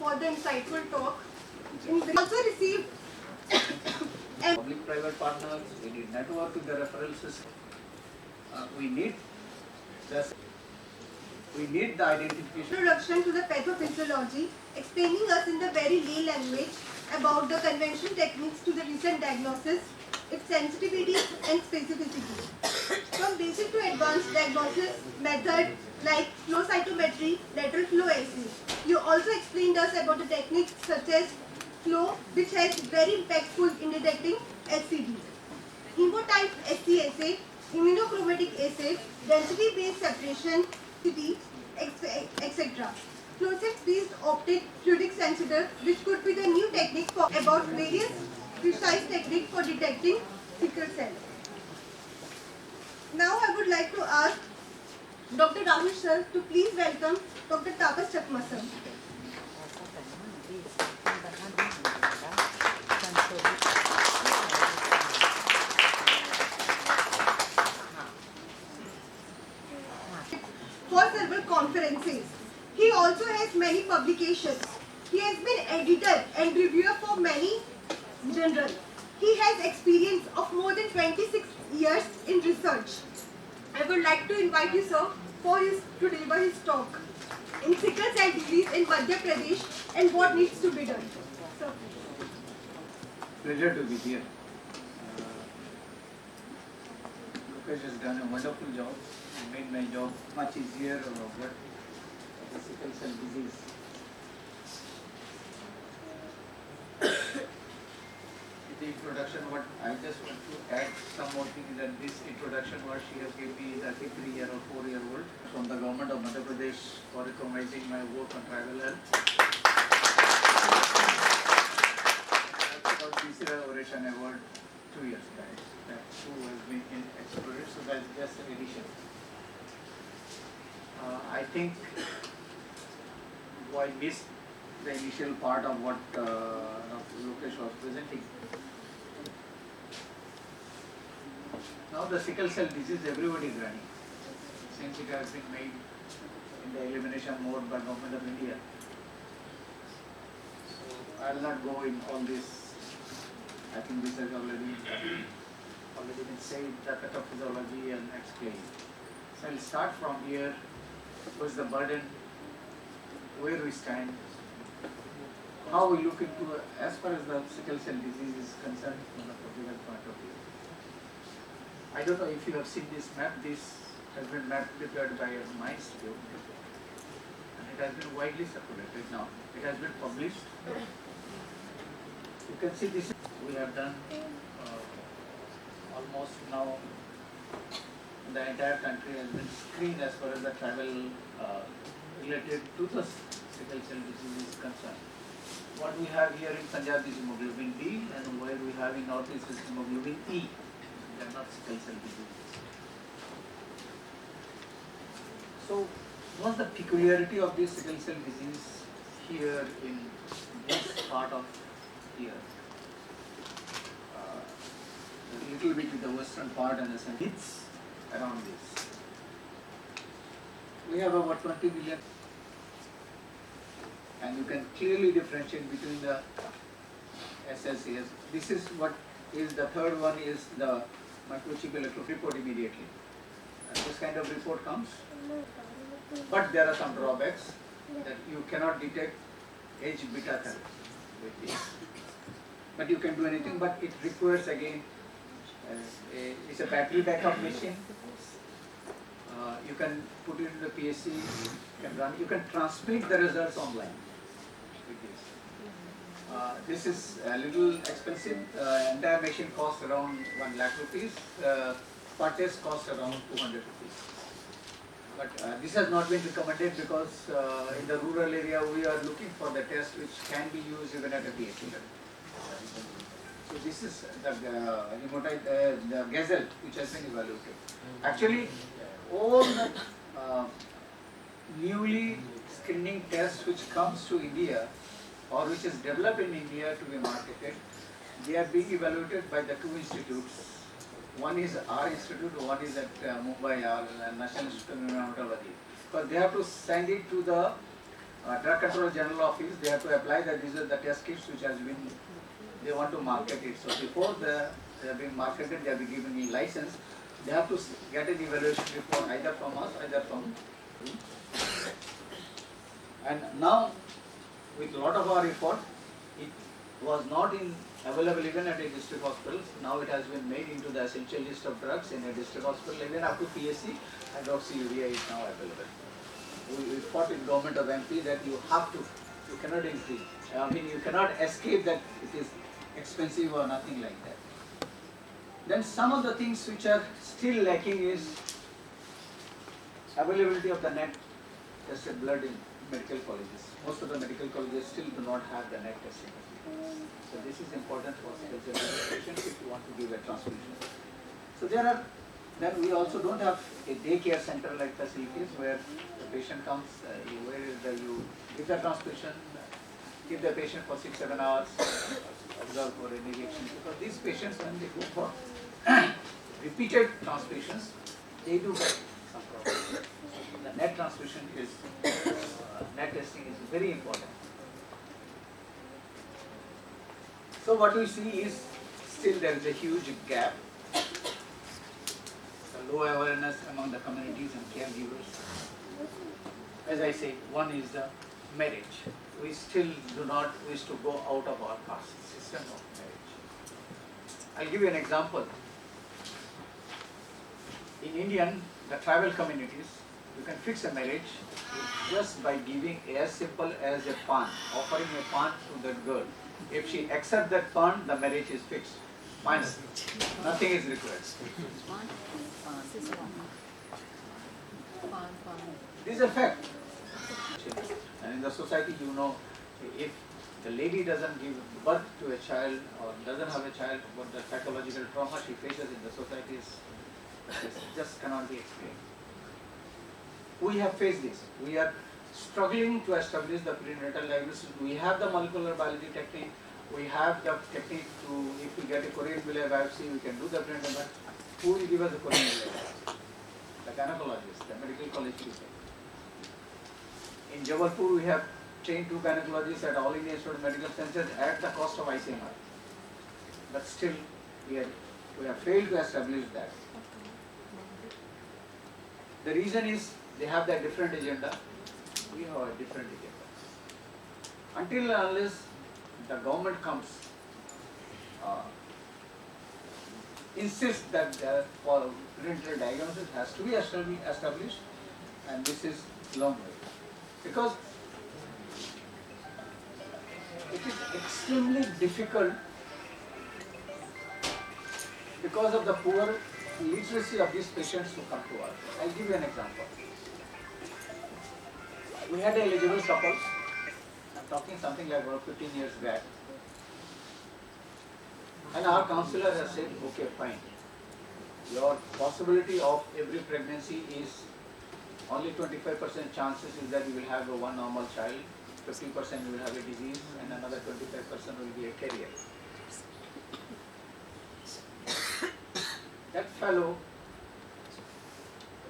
for the insightful talk. We also received public-private partners, we need network with the referral system. We need the identification. introduction to the pathophysiology, explaining us in the very lay language about the conventional techniques to the recent diagnosis, its sensitivity and specificity. From basic to advanced diagnosis method like flow cytometry, lateral flow assay. You also explained us about the techniques such as flow, which has very impactful in detecting SCD. Hemotype SC assay, immunochromatic assay, density-based separation, etc. Fluorescence-based optic fluidic sensor, which could be the new technique for about various precise technique for detecting sickle cell. Now I would like to ask Dr. Rahul sir to please welcome Dr. Tapas Chakma sir. For several conferences. He also has many publications. He has been editor and reviewer for many journals. He has experience of more than 26 years in research. I would like to invite you, sir, to deliver his talk in sickle cell disease in Madhya Pradesh and what needs to be done. Sir. Pleasure to be here. Lucas has done a wonderful job and made my job much easier over the sickle cell disease. In the introduction, what I just want to add some more things that this introduction what she has given me is I think 3-year or 4-year-old from the government of Madhya Pradesh for recognizing my work on tribal health. I got BC Oration Award 2 years back. That too has been explored, so that's just an addition. I think I missed the initial part of what Lokesh was presenting. Now the sickle cell disease everybody is running since it has been made in the elimination mode by Government of India. So I will not go in all this. I think this has already been said, the pathophysiology and explained. So I will start from here. What's the burden? Where we stand? How we look into as far as the sickle cell disease is concerned from the political point of view. I don't know if you have seen this map. This has been map prepared by my institute and it has been widely circulated now. It has been published. You can see this. We have done almost now the entire country has been screened as far as the travel related to the sickle cell disease is concerned. What we have here in Punjab is hemoglobin B and where we have in Northeast is hemoglobin E. They are not sickle cell diseases. So what's the peculiarity of this sickle cell disease here in this part of here? A little bit in the western part and the hits around this. We have about 20 million and you can clearly differentiate between the SLCS. This is what is the third one is the microchip electro report immediately. This kind of report comes, but there are some drawbacks that you cannot detect H beta therapy with this. But you can do anything, but it requires again it's a battery backup machine. You can put it in the PSC, you can transmit the results online with this. This is a little expensive. Entire machine costs around 1 lakh rupees. Per test costs around 200 rupees. But this has not been recommended because in the rural area we are looking for the test which can be used even at a PhD level. So this is the Gazelle which has been evaluated. Actually, all the newly screening tests which comes to India or which is developed in India to be marketed, they are being evaluated by the two institutes. One is our institute, one is at Mumbai, our National Institute of Immunology. Because they have to send it to the Drug Control General Office, they have to apply that these are the test kits which has been, they want to market it. So before they have been marketed, they have been given a license, they have to get an evaluation report either from us, either from. And now, with a lot of our effort, it was not available even at a district hospital. Now it has been made into the essential list of drugs in a district hospital. Even up to PSC, hydroxyurea is now available. We fought with government of MP that you cannot increase. I mean, you cannot escape that it is expensive or nothing like that. Then some of the things which are still lacking is availability of the net tested blood in medical colleges. Most of the medical colleges still do not have the net testing. So this is important for patients if you want to give a transfusion. So then we also don't have a daycare center like facilities where the patient comes, you give the transfusion, give the patient for 6-7 hours, observe for an injection. Because these patients, when they go for repeated transfusions, they do get some problem. The net transfusion is, net testing is very important. So what we see is still there is a huge gap. The low awareness among the communities and caregivers. As I say, one is the marriage. We still do not wish to go out of our caste system of marriage. I'll give you an example. In Indian, the tribal communities, you can fix a marriage just by giving as simple as a pan, offering a pan to that girl. If she accepts that pan, the marriage is fixed. Final. Nothing is required. This is a fact. And in the society, you know, if the lady doesn't give birth to a child or doesn't have a child, what the psychological trauma she faces in the society is just cannot be explained. We have faced this. We are struggling to establish the prenatal diagnosis. We have the molecular biology technique. We have the technique to, if we get a Korean villi biopsy, we can do the prenatal biopsy. Who will give us the Korean villi biopsy? The gynecologist, the medical college people. In Jabalpur, we have trained 2 gynecologists at All India Institute of Medical Sciences at the cost of ICMR. But still, we have failed to establish that. The reason is they have their different agenda. We have a different agenda. Until and unless the government comes, insists that the prenatal diagnosis has to be established, and this is long way. Because it is extremely difficult because of the poor literacy of these patients who come to us. I'll give you an example. We had eligible couples, I'm talking something like about 15 years back, and our counselor has said, okay, fine, your possibility of every pregnancy is only 25% chances is that you will have one normal child, 50% you will have a disease, and another 25% will be a carrier. That fellow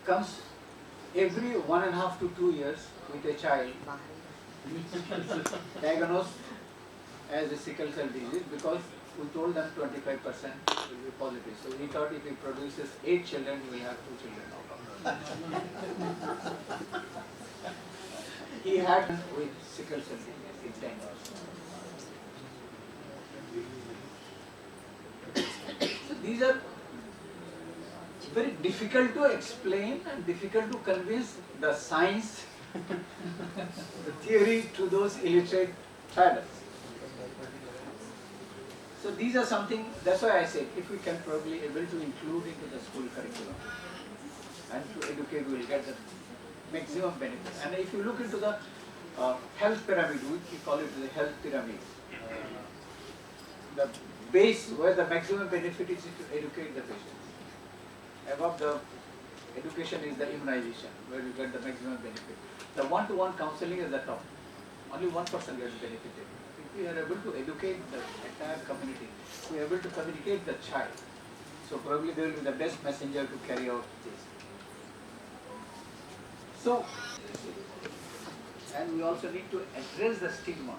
comes every 1.5 to 2 years with a child diagnosed as a sickle cell disease because we told them 25% will be positive. So he thought if he produces 8 children, he will have 2 children out of it. He had with sickle cell disease, it's diagnosed. So these are very difficult to explain and difficult to convince the science, the theory to those illiterate fathers. So these are something, that's why I say, if we can probably able to include into the school curriculum and to educate, we will get the maximum benefit. And if you look into the health pyramid, we call it the health pyramid. The base where the maximum benefit is to educate the patients. Above the education is the immunization, where you get the maximum benefit. The one-to-one counseling is the top. Only 1% gets benefited. If we are able to educate the entire community, we are able to communicate the child. So probably they will be the best messenger to carry out this. So and we also need to address the stigma.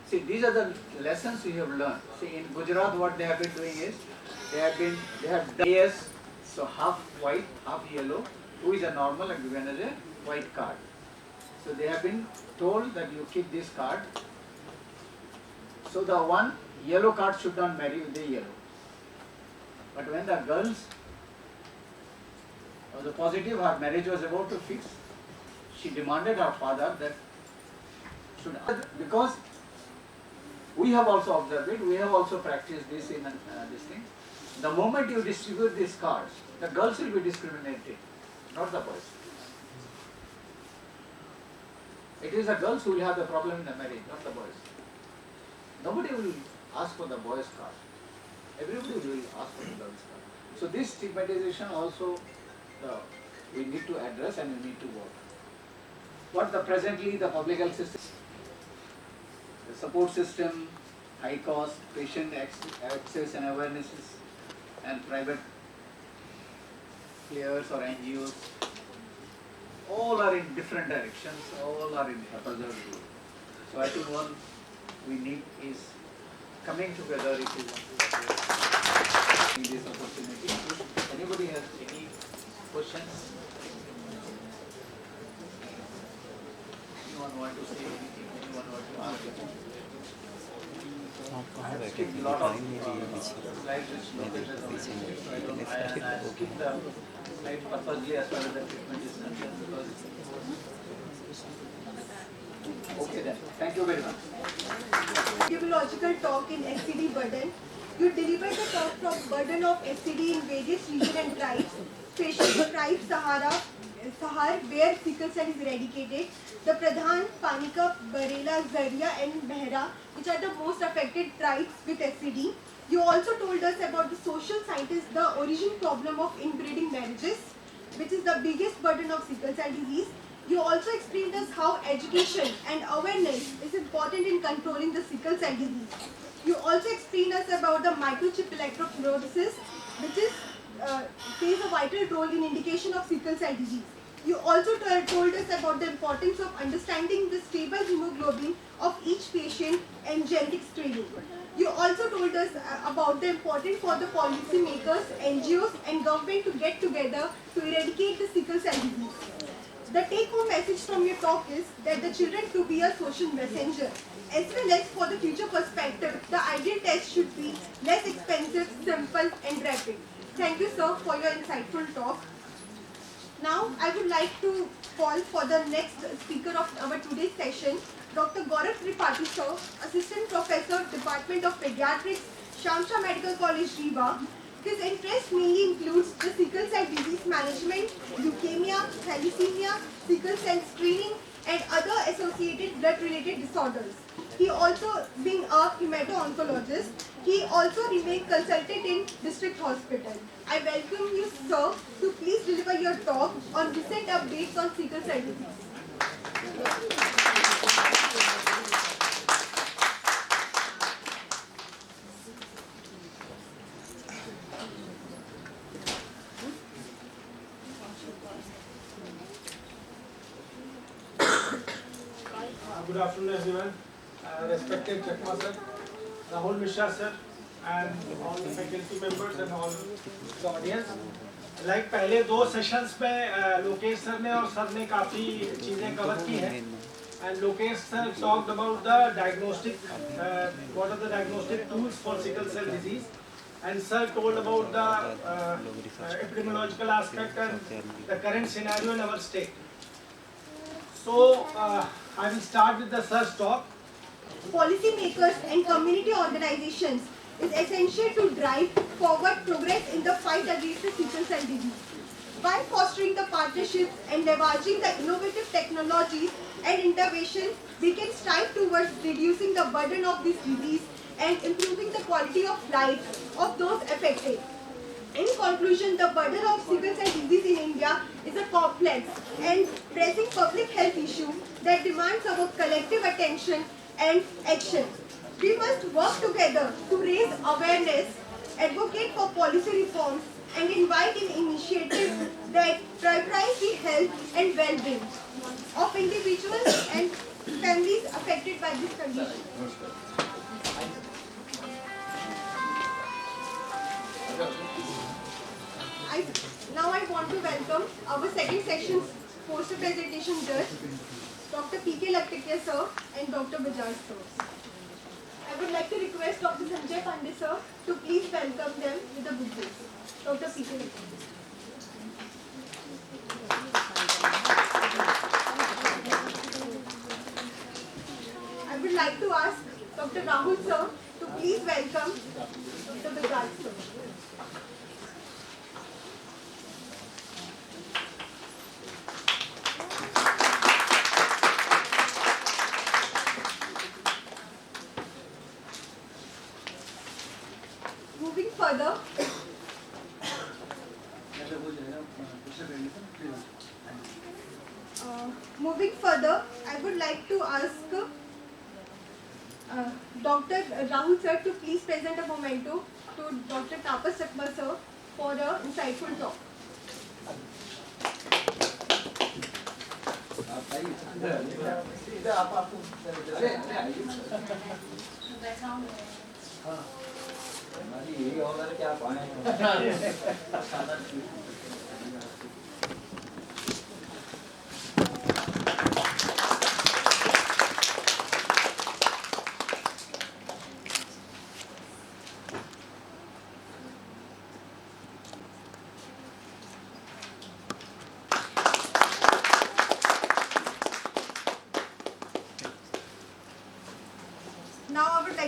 See, these are the lessons we have learned. See, in Gujarat, what they have been doing is they have done AS, so half white, half yellow, who is a normal and given as a white card. So they have been told that you keep this card. So the one yellow card should not marry with the yellow. But when the girls was positive, her marriage was about to fix, she demanded her father that should, because we have also observed it, we have also practiced this in this thing. The moment you distribute these cards, the girls will be discriminated, not the boys. It is the girls who will have the problem in the marriage, not the boys. Nobody will ask for the boys' card. Everybody will ask for the girls' card. So this stigmatization also we need to address and we need to work. What presently the public health system, the support system, high cost, patient access and awarenesses, and private players or NGOs, all are in different directions, all are in opposite view. So I think one we need is coming together if we want to address this opportunity. If anybody has any questions? Anyone want to say anything? Anyone want to ask anything? I have skipped a lot of slides which Lokesh has already skipped, so I skipped the slide purposely as far as the treatment is concerned because. Okay then, thank you very much. Epidemiological talk in STD burden. You delivered the talk from burden of STD in various regions and tribes, especially tribe Sahar, where sickle cell is eradicated, the Pradhan, Panika, Barela, Zaria and Mehra, which are the most affected tribes with STD. You also told us about the social scientists, the origin problem of inbreeding marriages, which is the biggest burden of sickle cell disease. You also explained us how education and awareness is important in controlling the sickle cell disease. You also explained us about the microchip electrophoresis, which is plays a vital role in indication of sickle cell disease. You also told us about the importance of understanding the stable hemoglobin of each patient and genetic screening. You also told us about the importance for the policymakers, NGOs and government to get together to eradicate the sickle cell disease. The take-home message from your talk is that the children to be a social messenger. As well as for the future perspective, the ideal test should be less expensive, simple and rapid. Thank you sir for your insightful talk. Now I would like to call for the next speaker of our today's session, Dr. Gaurav Tripathi sir, Assistant Professor, Department of Pediatrics, Shamsha Medical College, Rewa. His interest mainly includes the sickle cell disease management, leukemia, thalassemia, sickle cell screening and other associated blood-related disorders. He also, being a hemato-oncologist, he also remains consultant in district hospital. I welcome you, sir, to please deliver your talk on recent updates on sickle cell disease. Good afternoon everyone, respected Chakma sir, Rahul Mishra sir and all the faculty members and all the audience. Like पहले दो sessions में Lokesh sir ने और sir ने काफ़ी चीज़ें cover की हैं and Lokesh sir talked about the diagnostic, what are the diagnostic tools for sickle cell disease and sir told about the epidemiological aspect and the current scenario in our state. So I will start with the sir's talk. Policymakers and community organizations is essential to drive forward progress in the fight against the sickle cell disease. By fostering the partnerships and leveraging the innovative technologies and interventions, we can strive towards reducing the burden of this disease and improving the quality of life of those affected. In conclusion, the burden of sickle cell disease in India is a complex and pressing public health issue that demands our collective attention and action. We must work together to raise awareness, advocate for policy reforms, and invite in initiatives that prioritize the health and well-being. of individuals and families affected by this condition. Now I want to welcome our second section's poster presentation judge, Dr. P.K. Laktikia sir and Dr. Bajaj sir. I would like to request Dr. Sanjay Pandey sir to please welcome them with a good grace. Dr. P.K. Laktikia. I would like to ask Dr. Rahul sir to please welcome Dr. Bajaj sir. Moving further, I would like to ask Dr. Rahul sir to please present a memento to Dr. Tapas Chakma sir for a insightful talk. यही होगा क्या पाए